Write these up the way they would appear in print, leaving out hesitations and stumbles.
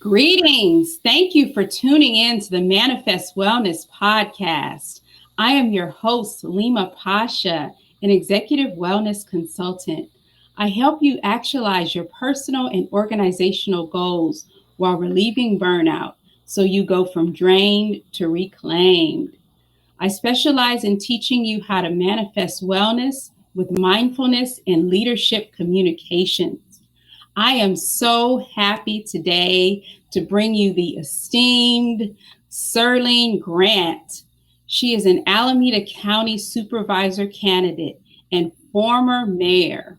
Greetings. Thank you for tuning in to the Manifest Wellness Podcast. I am your host, Leema Pasha, an executive wellness consultant. I help you actualize your personal and organizational goals while relieving burnout so you go from drained to reclaimed. I specialize in teaching you how to manifest wellness with mindfulness and leadership communications. I am so happy today to bring you the esteemed Surlene Grant. She is an Alameda County Supervisor Candidate and former mayor.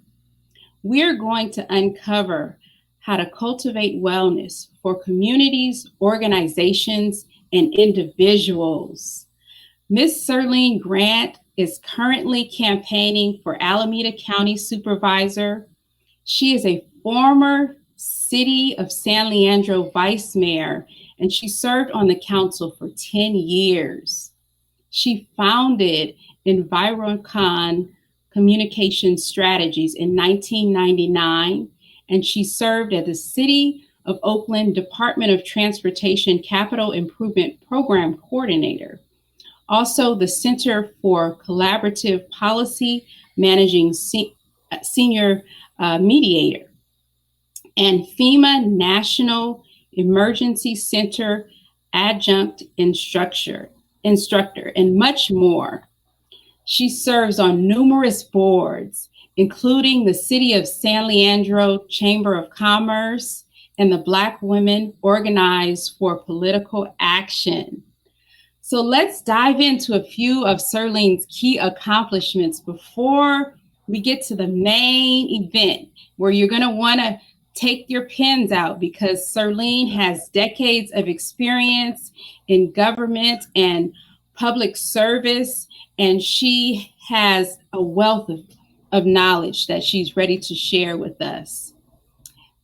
We're going to uncover how to cultivate wellness for communities, organizations, and individuals. Miss Surlene Grant is currently campaigning for Alameda County Supervisor. She is a former City of San Leandro Vice Mayor, and she served on the council for 10 years. She founded Envirocon Communication Strategies in 1999, and she served as the City of Oakland Department of Transportation Capital Improvement Program Coordinator. Also, the Center for Collaborative Policy Managing Senior Mediator, and FEMA National Emergency Center Adjunct Instructor, and much more. She serves on numerous boards, including the City of San Leandro Chamber of Commerce and the Black Women Organized for Political Action. So let's dive into a few of Surlene's key accomplishments before we get to the main event, where you're going to want to take your pens out, because Surlene has decades of experience in government and public service, and she has a wealth of knowledge that she's ready to share with us.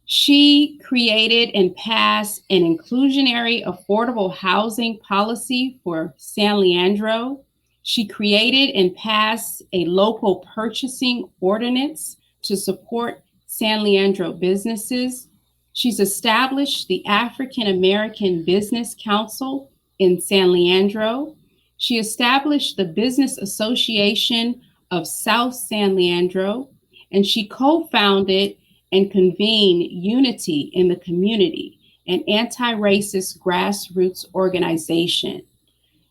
She created and passed an inclusionary affordable housing policy for San Leandro. She created and passed a local purchasing ordinance to support San Leandro businesses. She's established the African American Business Council in San Leandro. She established the Business Association of South San Leandro, and she co-founded and convened Unity in the Community, an anti-racist grassroots organization.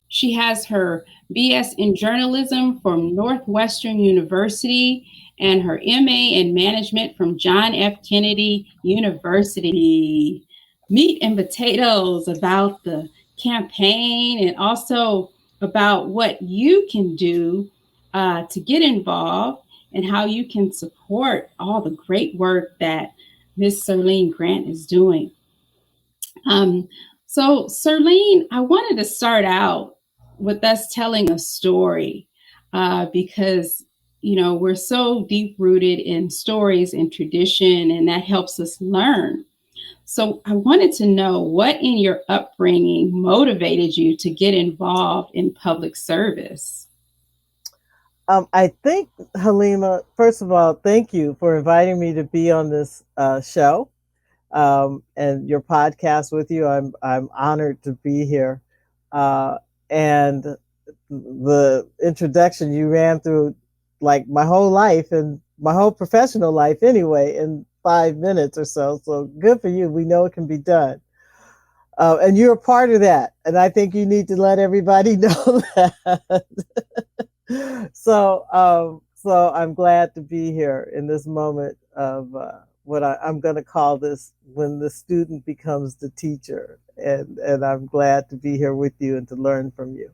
She has her BS in journalism from Northwestern University and her MA in management from John F. Kennedy University. Meat and potatoes about the campaign, and also about what you can do to get involved and how you can support all the great work that Miss Surlene Grant is doing. So Surlene, I wanted to start out with us telling a story because, you know, we're so deep rooted in stories and tradition, and that helps us learn. So I wanted to know what in your upbringing motivated you to get involved in public service. I think, Halima, first of all, thank you for inviting me to be on this show and your podcast with you. I'm honored to be here. And the introduction you ran through, like, my whole life and my whole professional life anyway, in 5 minutes or so. So good for you. We know it can be done. And you're a part of that. And I think you need to let everybody know that. So I'm glad to be here in this moment of what I'm going to call this, when the student becomes the teacher. And I'm glad to be here with you and to learn from you.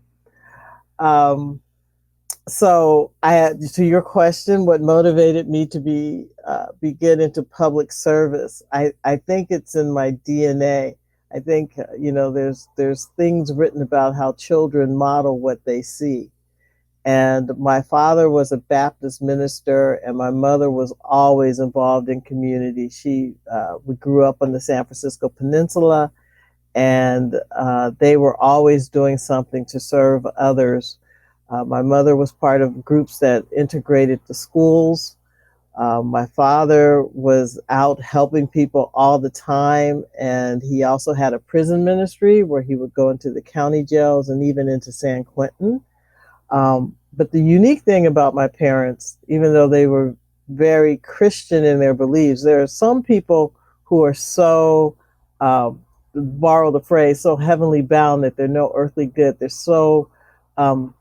So I had, to your question, what motivated me to get into public service? I think it's in my DNA. I think, there's things written about how children model what they see. And my father was a Baptist minister, and my mother was always involved in community. We grew up on the San Francisco Peninsula, and they were always doing something to serve others. My mother was part of groups that integrated the schools. My father was out helping people all the time, and he also had a prison ministry where he would go into the county jails and even into San Quentin. But the unique thing about my parents, even though they were very Christian in their beliefs, there are some people who are so, to borrow the phrase, so heavenly bound that they're no earthly good. They're so um,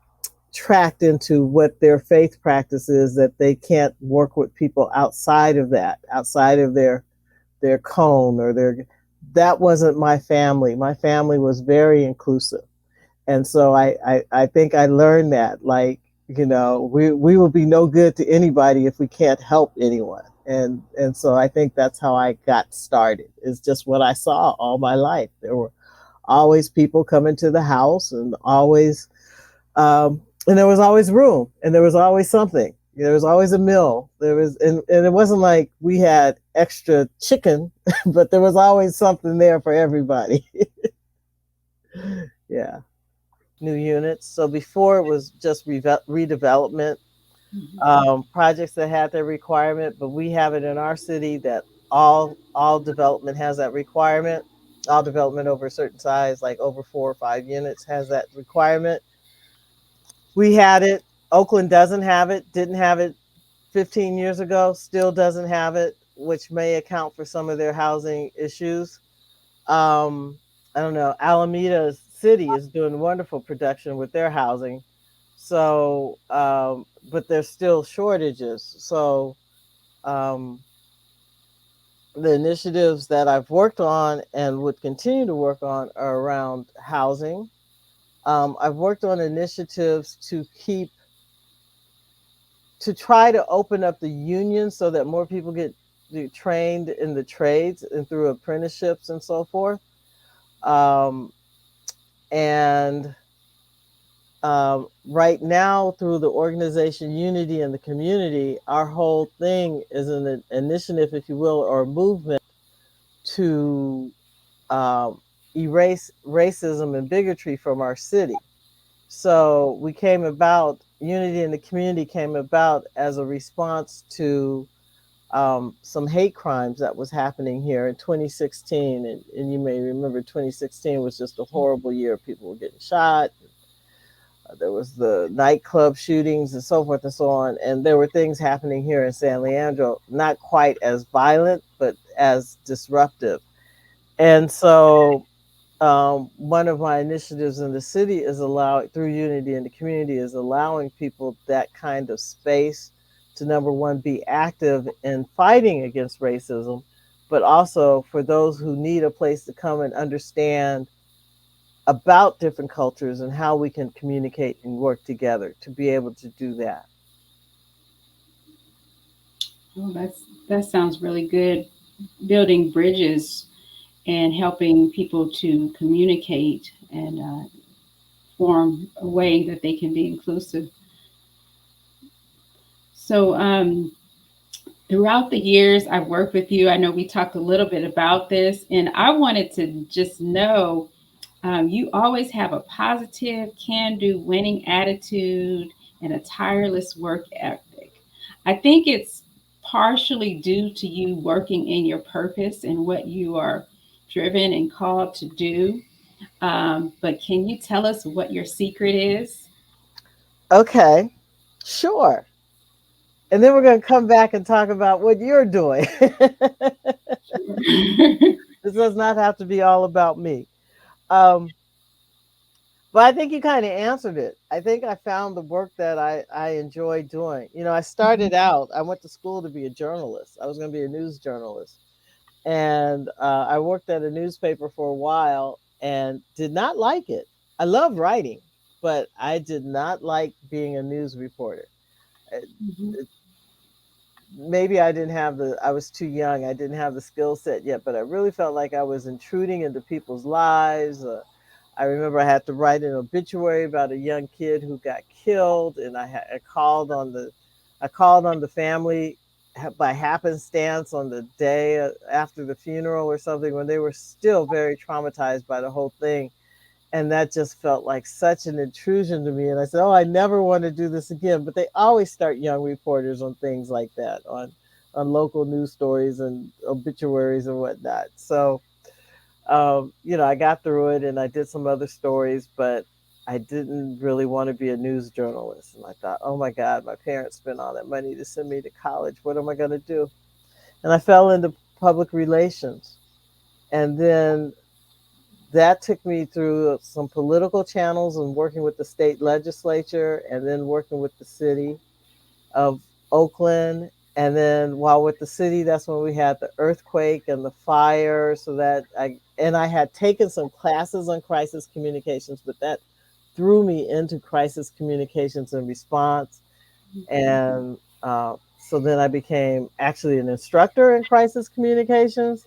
tracked into what their faith practice is that they can't work with people outside of that, outside of their cone or their. That wasn't my family. My family was very inclusive, and so I think I learned that, like, we will be no good to anybody if we can't help anyone. And so I think that's how I got started. It's just what I saw all my life. There were always people coming to the house, and there was always room, and there was always something. There was always a meal. And it wasn't like we had extra chicken, but there was always something there for everybody. Yeah. New units. So before it was just redevelopment, projects that had their requirement, but we have it in our city that all development has that requirement. All development over a certain size, like over 4 or 5 units, has that requirement. We had it. Oakland doesn't have it. Didn't have it 15 years ago. Still doesn't have it, which may account for some of their housing issues. I don't know. Alameda City is doing wonderful production with their housing. So, but there's still shortages. So, um, the initiatives that I've worked on and would continue to work on are around housing. I've worked on initiatives to try to open up the union so that more people get trained in the trades and through apprenticeships and so forth. Um, and Right now, through the organization Unity in the Community, our whole thing is an initiative, if you will, or a movement to erase racism and bigotry from our city. So we came about, Unity in the Community came about as a response to some hate crimes that was happening here in 2016. And you may remember 2016 was just a horrible year. People were getting shot. There was the nightclub shootings and so forth and so on. And there were things happening here in San Leandro, not quite as violent, but as disruptive. And so one of my initiatives in the city is allowing, through Unity in the Community, is allowing people that kind of space to, number one, be active in fighting against racism, but also for those who need a place to come and understand about different cultures and how we can communicate and work together to be able to do that. Oh, that sounds really good. Building bridges and helping people to communicate and form a way that they can be inclusive. So, throughout the years I've worked with you, I know we talked a little bit about this, and I wanted to just know you always have a positive, can do, winning attitude and a tireless work ethic. I think it's partially due to you working in your purpose and what you are driven and called to do. But can you tell us what your secret is? Okay, sure. And then we're going to come back and talk about what you're doing. This does not have to be all about me. Um, but I think you kind of answered it. I think I found the work that I enjoy doing. I started out, I went to school to be a journalist. I was going to be a news journalist. And I worked at a newspaper for a while and did not like it. I love writing, but I did not like being a news reporter. Mhm. Maybe I was too young. I didn't have the skill set yet, but I really felt like I was intruding into people's lives. I remember I had to write an obituary about a young kid who got killed, and I called on the family by happenstance on the day after the funeral or something, when they were still very traumatized by the whole thing. And that just felt like such an intrusion to me. And I said, "Oh, I never want to do this again." But they always start young reporters on things like that, on on local news stories and obituaries and whatnot. So, I got through it and I did some other stories, but I didn't really want to be a news journalist. And I thought, oh my God, my parents spent all that money to send me to college. What am I going to do? And I fell into public relations. And then that took me through some political channels and working with the state legislature and then working with the city of Oakland. And then while with the city, that's when we had the earthquake and the fire. So that I had taken some classes on crisis communications, but that threw me into crisis communications and response. And so then I became actually an instructor in crisis communications.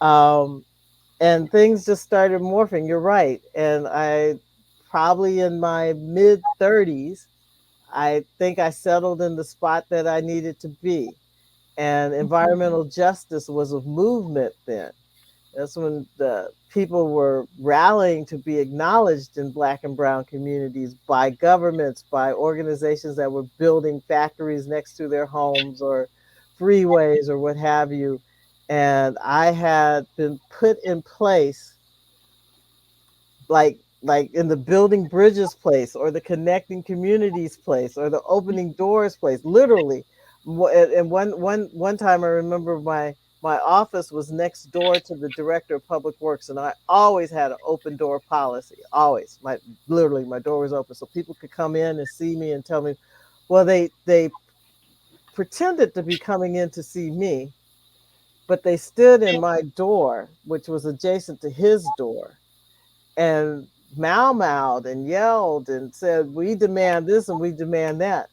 Um, and things just started morphing. You're right. And I probably in my mid 30s, I think I settled in the spot that I needed to be. And environmental justice was a movement then. That's when the people were rallying to be acknowledged in Black and Brown communities by governments, by organizations that were building factories next to their homes or freeways or what have you. And I had been put in place like in the building bridges place or the connecting communities place or the opening doors place, literally. And one time I remember my office was next door to the director of public works, and I always had an open door policy. Always, my door was open so people could come in and see me and tell me. Well, they pretended to be coming in to see me, but they stood in my door, which was adjacent to his door, and mouthed and yelled and said, "We demand this and we demand that,"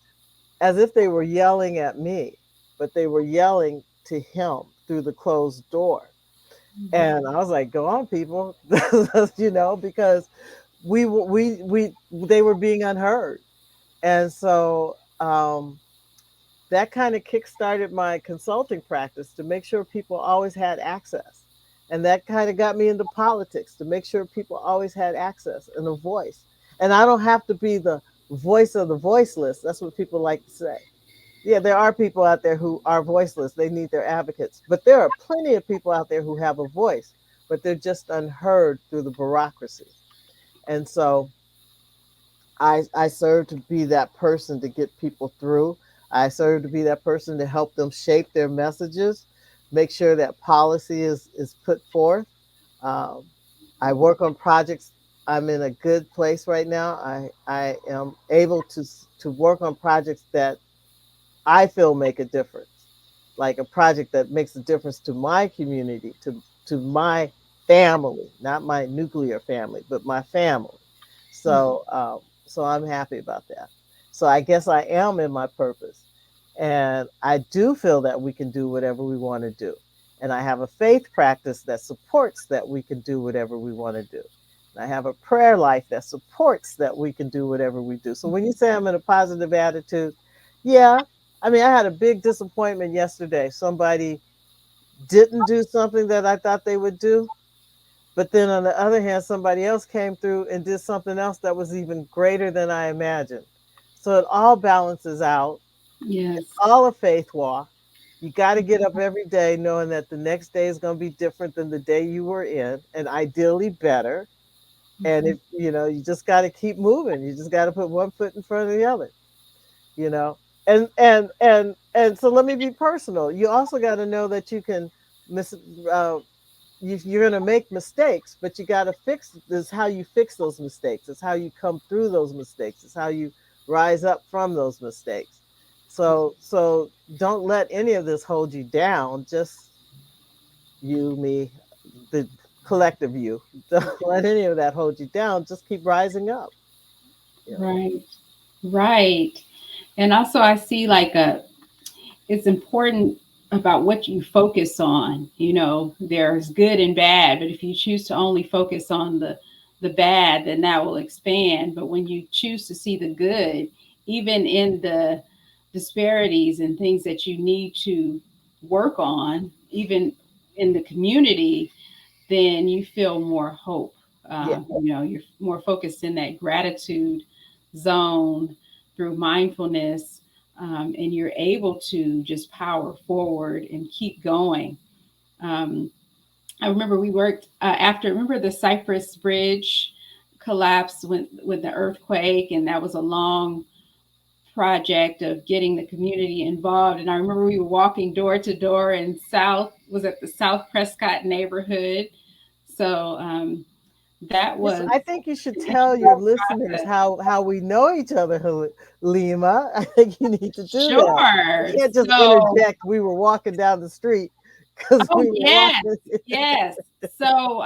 as if they were yelling at me, but they were yelling to him through the closed door. And I was like, "Go on, people," because they were being unheard. And so that kind of kickstarted my consulting practice to make sure people always had access. And that kind of got me into politics to make sure people always had access and a voice. And I don't have to be the voice of the voiceless. That's what people like to say. Yeah, there are people out there who are voiceless. They need their advocates. But there are plenty of people out there who have a voice, but they're just unheard through the bureaucracy. And so I serve to be that person to get people through. I serve to be that person to help them shape their messages, make sure that policy is put forth. Um, I work on projects. I'm in a good place right now. I am able to work on projects that I feel make a difference, like a project that makes a difference to my community, to my family, not my nuclear family, but my family. So I'm happy about that. So I guess I am in my purpose, and I do feel that we can do whatever we want to do, and I have a faith practice that supports that we can do whatever we want to do. And I have a prayer life that supports that we can do whatever we do. So when you say I'm in a positive attitude, yeah, I mean, I had a big disappointment yesterday. Somebody didn't do something that I thought they would do. But then on the other hand, somebody else came through and did something else that was even greater than I imagined. So it all balances out. It's Yes. all a faith walk. You got to get up every day knowing that the next day is going to be different than the day you were in, and ideally better. And if you just got to keep moving. You just got to put one foot in front of the other you know and so let me be personal. You also got to know that you can miss uh, you're going to make mistakes, but you got to fix this. How you fix those mistakes, it's how you come through those mistakes, it's how you rise up from those mistakes. So don't let any of this hold you down. Just you, me, the collective you. Don't let any of that hold you down. Just keep rising up you know Right. Right. And also, I see like it's important about what you focus on. There's good and bad, but if you choose to only focus on the bad, then that will expand. But when you choose to see the good, even in the disparities and things that you need to work on, even in the community, then you feel more hope. yeah You're more focused in that gratitude zone through mindfulness. and you're able to just power forward and keep going. Um, I remember we worked after. Remember the Cypress Bridge collapsed with the earthquake, and that was a long project of getting the community involved. And I remember we were walking door to door in at the South Prescott neighborhood. So that Yes, was I think you should a tell your whole listeners process. how we know each other, Leema. I think you need to do that. You Sure. can't just So, interject. We were walking down the street because oh we were yes, walking. yes. So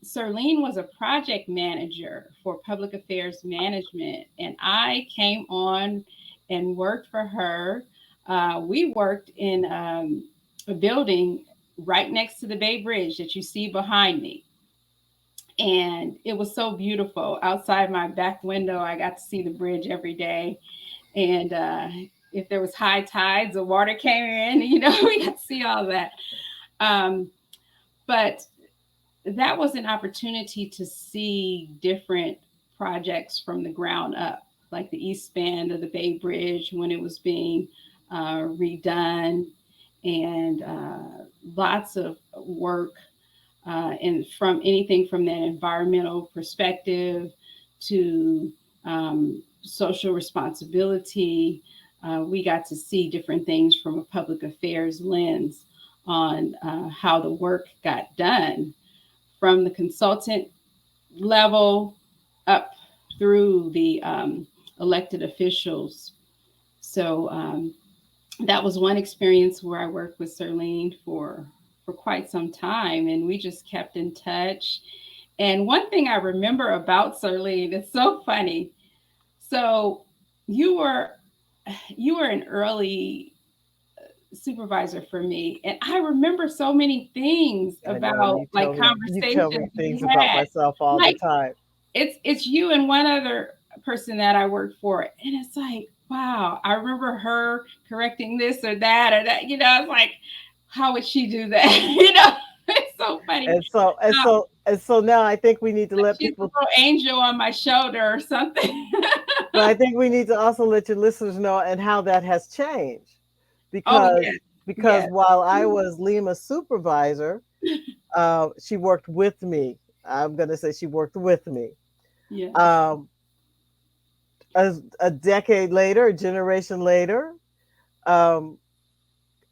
Surlene was a project manager for public affairs management, and I came on and worked for her. We worked in a building right next to the Bay Bridge that you see behind me. And it was so beautiful. Outside my back window, I got to see the bridge every day. And if there was high tides, the water came in, we got to see all that. Um, but that was an opportunity to see different projects from the ground up, like the east span of the Bay Bridge when it was being redone, and lots of work and from anything from that environmental perspective to social responsibility. We got to see different things from a public affairs lens on how the work got done from the consultant level up through the elected officials. So that was one experience where I worked with Surlene for quite some time, and we just kept in touch. And one thing I remember about Surlene, it's so funny. So you were you were an early supervisor for me, and I remember so many things I know about like you tell me conversations we things about had. myself all the Like time. it's you and one other person that I worked for, and it's like, wow, I remember her correcting this or that or that. It's like, how would she do that? It's so funny. And so and Now, so and so now I think we need to like let she's a people. little angel on my shoulder or something. But I think we need to also let your listeners know and how that has changed, Oh because yes, because yes, while I was Leema's supervisor, she worked with me. I'm going to say she worked with me. yes, Um, a decade later, a generation later, um,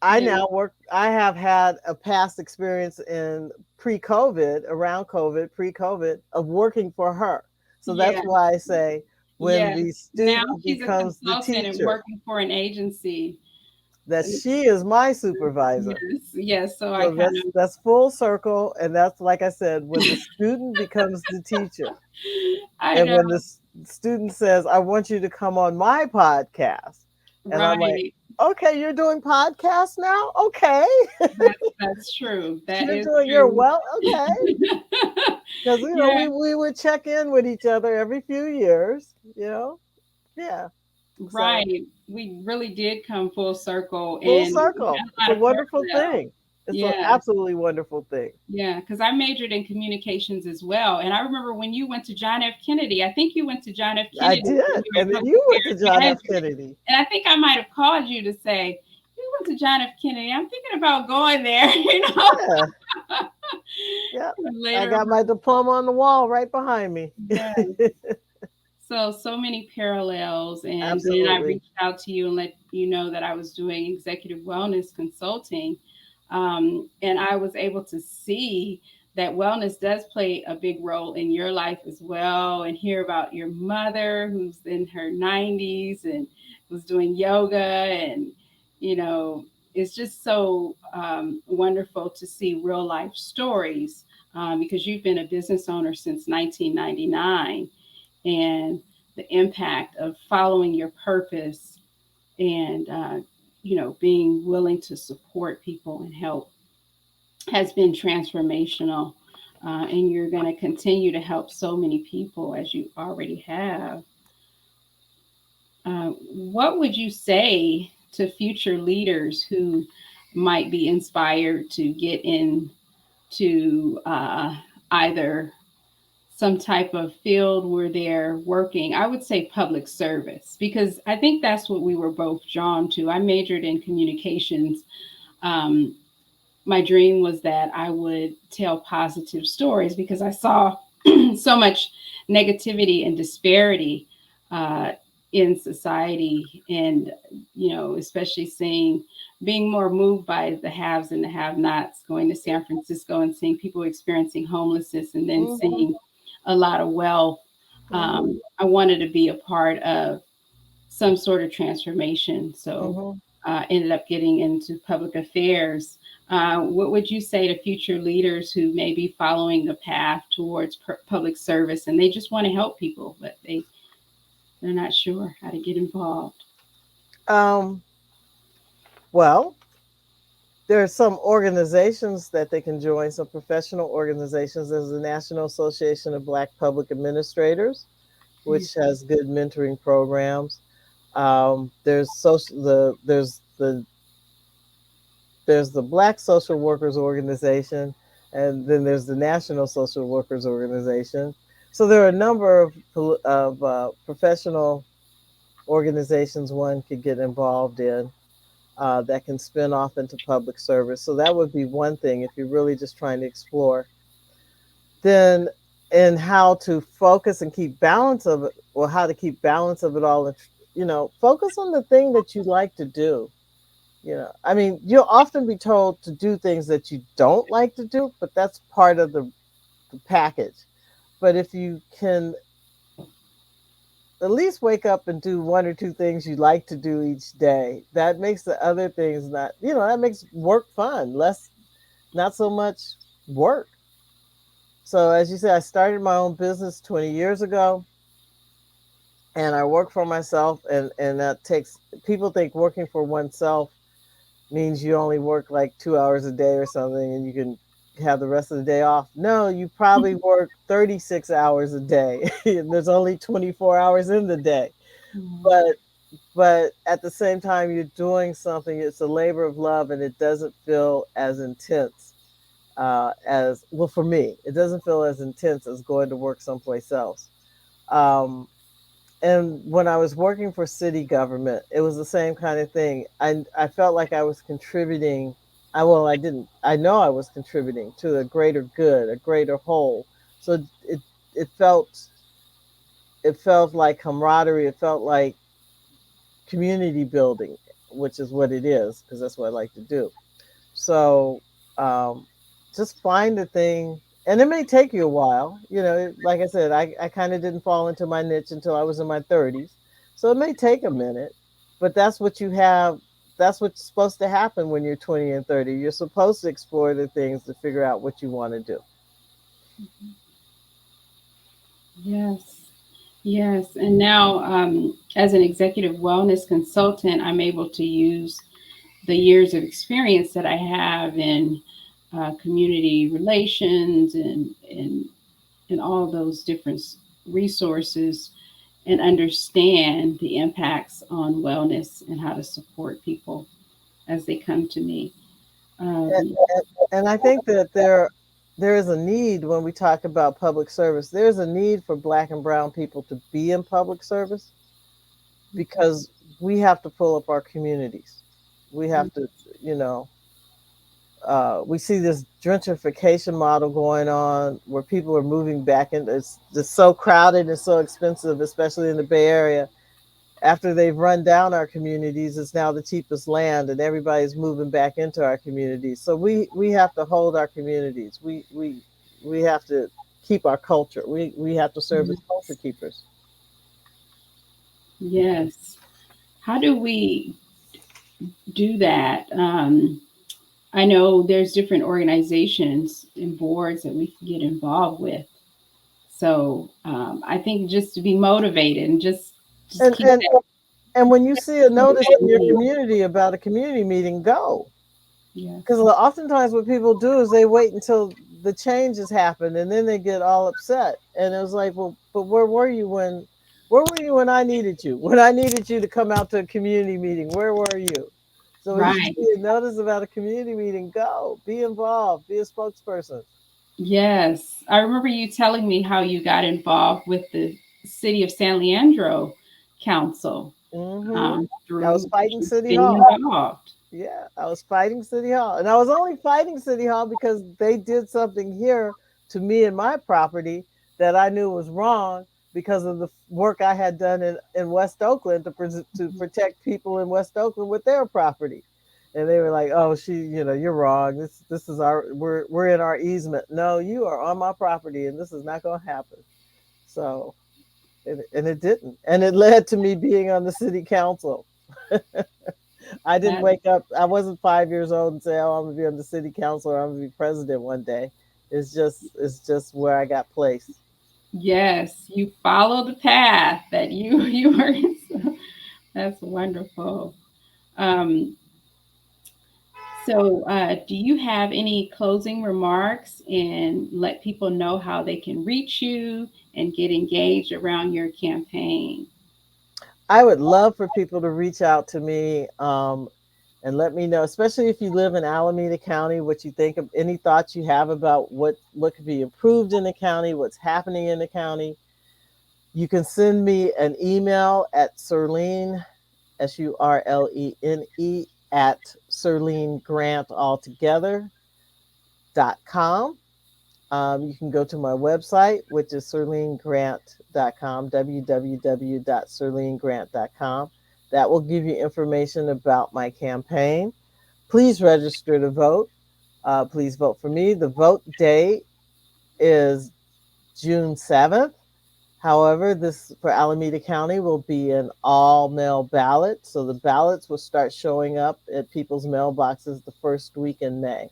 I yes, now work. I have had a past experience in pre-COVID, around COVID, pre-COVID, of working for her. So that's yes, why I say when yes. the Now student she's a becomes the consultant and teacher, working for an agency. that she is my supervisor. Yes, yes. So I So kind that's full circle, and that's like I said, when the student becomes the teacher, I and know, when the student says, "I want you to come on my podcast," and I'm like, right. "Okay, you're doing podcasts now? Okay, That's true. That is you're true. well, okay." Because Yeah, we would check in with each other every few years, yeah. So right. We really did come full circle, full and we circle. had a It's lot a of wonderful parallels. thing. It's an Yeah, absolutely wonderful thing. yeah. Because I majored in communications as well, and I remember when you went to John F. Kennedy. I think you went to John F. I Kennedy did, when you were in and then public you went to affairs John F. management, Kennedy. and I think I might have called you to say you went to John F. Kennedy. I'm thinking about going there. Yeah, yeah. I Later, got my diploma on the wall right behind me. yeah. So many parallels. And then I Absolutely. reached out to you and let you know that I was doing executive wellness consulting. And I was able to see that wellness does play a big role in your life as well, and hear about your mother who's in her 90s and was doing yoga. And, you know, it's just so wonderful to see real life stories because you've been a business owner since 1999, and the impact of following your purpose and being willing to support people and help has been transformational, and you're going to continue to help so many people as you already have. What would you say to future leaders who might be inspired to get into either some type of field where they're working. I would say public service, because I think that's what we were both drawn to. I majored in communications. Um, my dream was that I would tell positive stories because I saw so much negativity and disparity uh, in society, and especially seeing, being more moved by the haves and the have-nots, going to San Francisco and seeing people experiencing homelessness, and then Mm-hmm. seeing a lot of wealth. Mm-hmm. I wanted to be a part of some sort of transformation. So Mm-hmm. ended up getting into public affairs. What would you say to future leaders who may be following the path towards public service and they just want to help people, but they're not sure how to get involved? Um, well, there are some organizations that they can join, some professional organizations. There's the National Association of Black Public Administrators, Yeah. which has good mentoring programs. There's the Black Social Workers Organization, and then there's the National Social Workers Organization. So there are a number of professional organizations one could get involved in that can spin off into public service. So that would be one thing if you're really just trying to explore. Then, and how to focus and keep balance of it, or how to keep balance of it all, and focus on the thing that you like to do. I mean, you'll often be told to do things that you don't like to do, but that's part of the package. But if you can at least wake up and do one or two things you like to do each day, that makes the other things not, that makes work fun, less, not so much work. So, as you said, I started my own business 20 years ago, and I work for myself, and that takes, people think working for oneself means you only work like 2 hours a day or something and you can have the rest of the day off. No, you probably work 36 hours a day and there's only 24 hours in the day. Mhm. But at the same time, you're doing something, it's a labor of love, and it doesn't feel as intense as, well, for me, it doesn't feel as intense as going to work someplace else. Um, and when I was working for city government, it was the same kind of thing. I felt like I was contributing. I didn't. I know I was contributing to a greater good, a greater whole. So it felt like camaraderie. It felt like community building, which is what it is, because that's what I like to do. So um, just find the thing, and it may take you a while. Like I said, I kind of didn't fall into my niche until I was in my 30s. So it may take a minute, but that's what you have. That's what's supposed to happen when you're 20 and 30. You're supposed to explore the things to figure out what you want to do. Yes. Yes. And now, as an executive wellness consultant, I'm able to use the years of experience that I have in community relations and all those different resources, and understand the impacts on wellness and how to support people as they come to me. And, Um, and I think that there is a need when we talk about public service. There's a need for Black and Brown people to be in public service because we have to pull up our communities. We have to, you know, we see this gentrification model going on where people are moving back into, it's just so crowded and so expensive, especially in the Bay Area. After they've run down our communities, it's now the cheapest land, and everybody's moving back into our communities. So we have to hold our communities. We have to keep our culture. We have to serve as culture keepers. yes. How do we do that? I know there's different organizations and boards that we can get involved with. So I think just to be motivated and just And keep and that. and when you see a notice in your community about a community meeting, go. Because Yes. oftentimes what people do is they wait until the changes happen and then they get all upset. And it was like, well, but where were you when I needed you? When I needed you to come out to a community meeting, where were you? So when you Right. see a notice about a community meeting, go, be involved, be a spokesperson. Yes. I remember you telling me how you got involved with the City of San Leandro Council Hmm. I was through fighting City being Hall. involved. Yeah, I was fighting City Hall. And I was only fighting City Hall because they did something here to me and my property that I knew was wrong because of the work I had done in West Oakland to protect people in West Oakland with their property. And they were like, "Oh, you're wrong. This is we're in our easement. No, you are on my property, and this is not going to happen." So, and it didn't, and it led to me being on the city council. I didn't That wake up. I wasn't 5 years old and say, "Oh, I'm gonna be on the city council or I'm gonna be president one day." It's just where I got placed. yes, you follow the path that you were. That's wonderful. Um, so, do you have any closing remarks and let people know how they can reach you and get engaged around your campaign? I would love for people to reach out to me and let me know, especially if you live in Alameda County, what you think of any thoughts you have about what could be improved in the county, what's happening in the county. You can send me an email at Surlene, Surlene, at Surlenegrant altogether.com. You can go to my website, which is surlenegrant.com, www.surlenegrant.com. That will give you information about my campaign. Please register to vote. Please vote for me. The vote day is June 7th. However, this for Alameda County will be an all mail ballot. So the ballots will start showing up at people's mailboxes the first week in May.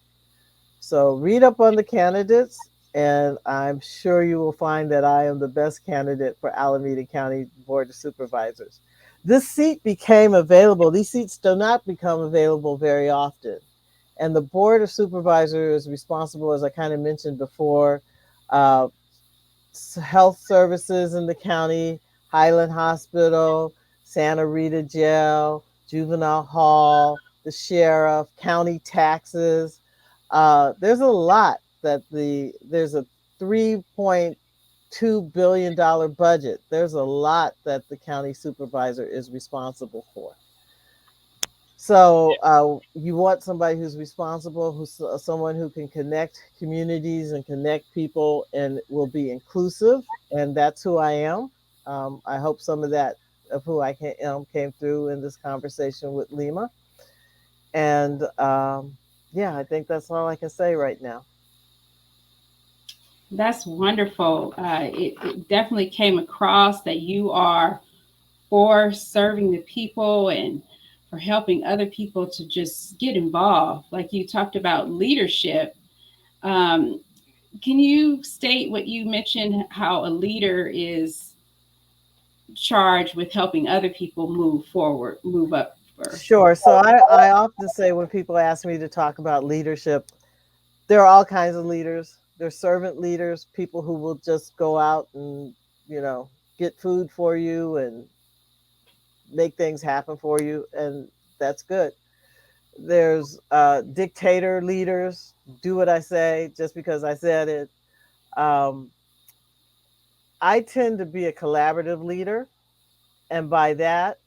So read up on the candidates, and I'm sure you will find that I am the best candidate for Alameda County Board of Supervisors. This seat became available. These seats do not become available very often. And the Board of Supervisors is responsible, as I kind of mentioned before, uh, health services in the county, Highland Hospital, Santa Rita Jail, Juvenile Hall, the sheriff, county taxes. There's a lot there's a $3.2 billion budget. There's a lot that the county supervisor is responsible for. So you want somebody who's responsible, who's someone who can connect communities and connect people and will be inclusive. And that's who I am. I hope some of that of who I came through in this conversation with Leema. And yeah, I think that's all I can say right now. That's wonderful. It definitely came across that you are for serving the people and for helping other people to just get involved. Like you talked about leadership. Um, can you state what you mentioned, how a leader is charged with helping other people move forward, move up first? Sure. So I often say when people ask me to talk about leadership, there are all kinds of leaders. There's servant leaders, people who will just go out and, you know, get food for you and make things happen for you, and that's good. There's dictator leaders, do what I say just because I said it. Um, I tend to be a collaborative leader, and by that,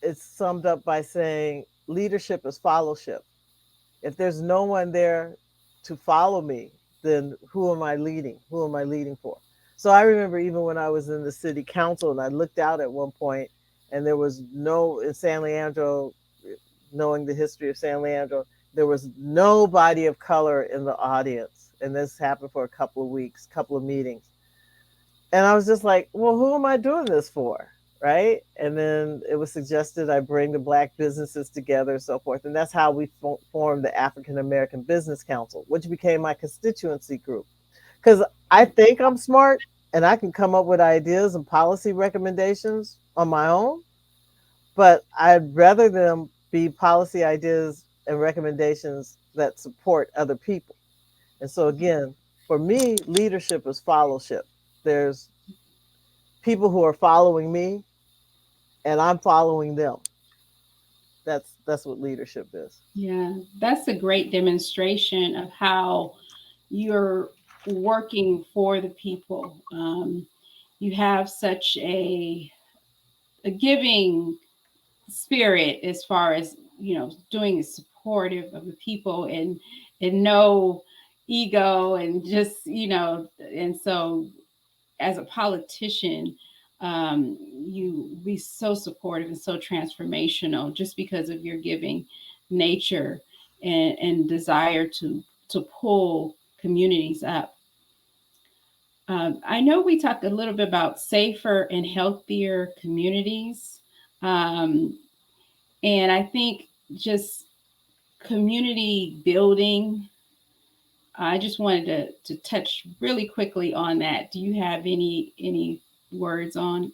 it's summed up by saying leadership is followship. If there's no one there to follow me, then who am I leading? Who am I leading for? So I remember even when I was in the city council and I looked out at one point and there was no, in San Leandro, knowing the history of San Leandro, there was nobody of color in the audience. And this happened for a couple of weeks, couple of meetings. And I was just like, well, who am I doing this for? Right. And then it was suggested I bring the Black businesses together and so forth. And that's how we formed the African American Business Council, which became my constituency group. Because I think I'm smart and I can come up with ideas and policy recommendations on my own, but I'd rather them be policy ideas and recommendations that support other people. And so, again, for me, leadership is followship. There's people who are following me and I'm following them. That's what leadership is. Yeah, that's a great demonstration of how you're working for the people. You have such a giving spirit as far as doing is supportive of the people and no ego and just and so as a politician, you be so supportive and so transformational just because of your giving nature and desire to pull communities up. I know we talked a little bit about safer and healthier communities. Um, and I think just community building, I just wanted to touch really quickly on that. Do you have any words on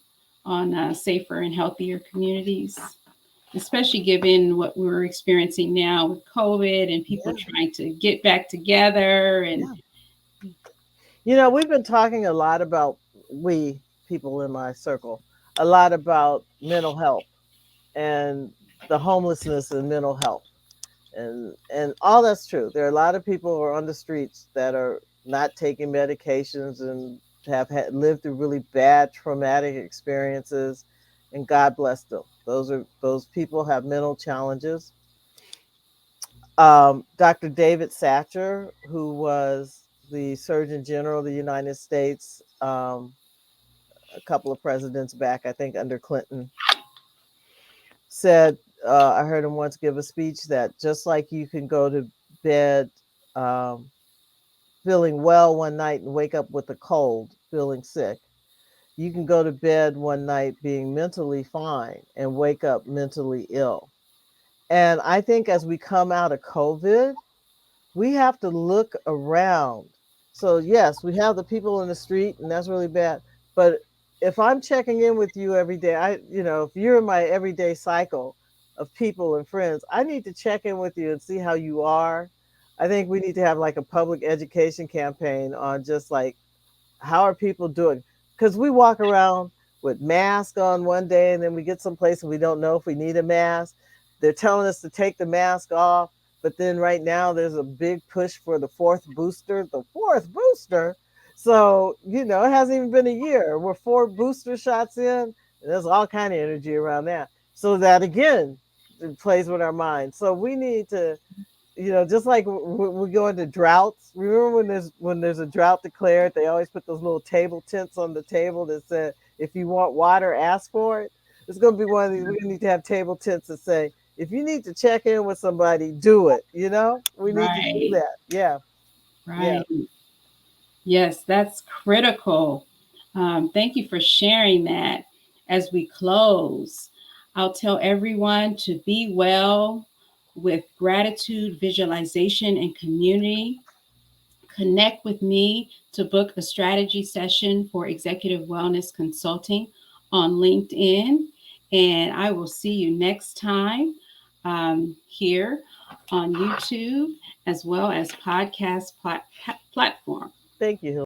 safer and healthier communities, especially given what we're experiencing now with COVID and people Yeah, trying to get back together and yeah. We've been talking a lot about, we people in my circle, a lot about mental health and the homelessness and mental health. And all that's true. There are a lot of people who are on the streets that are not taking medications and lived through really bad traumatic experiences, and God bless them. Those people have mental challenges. Dr. David Satcher, who was the Surgeon General of the United States a couple of presidents back, I think under Clinton, said, I heard him once give a speech that just like you can go to bed um, feeling well one night and wake up with a cold, feeling sick, you can go to bed one night being mentally fine and wake up mentally ill. And I think as we come out of COVID, we have to look around. So yes, we have the people in the street, and that's really bad. But if I'm checking in with you every day, if you're in my everyday cycle of people and friends, I need to check in with you and see how you are. I think we need to have like a public education campaign on just like, how are people doing? Because we walk around with masks on one day, and then we get someplace and we don't know if we need a mask. They're telling us to take the mask off, but then right now there's a big push for the fourth booster. The fourth booster. So it hasn't even been a year. We're 4 booster shots in, and there's all kind of energy around that. So that again, it plays with our minds. So we need to, just like we go into droughts. Remember when there's a drought declared, they always put those little table tents on the table that said, "If you want water, ask for it." It's going to be one of these. We're going to need to have table tents that say, "If you need to check in with somebody, do it." We need to do right, that. Yeah, yeah. right. Yes, that's critical. Thank you for sharing that. As we close, I'll tell everyone to be well with gratitude, visualization, and community. Connect with me to book a strategy session for executive wellness consulting on LinkedIn. And I will see you next time here on YouTube as well as podcast platform. Thank you,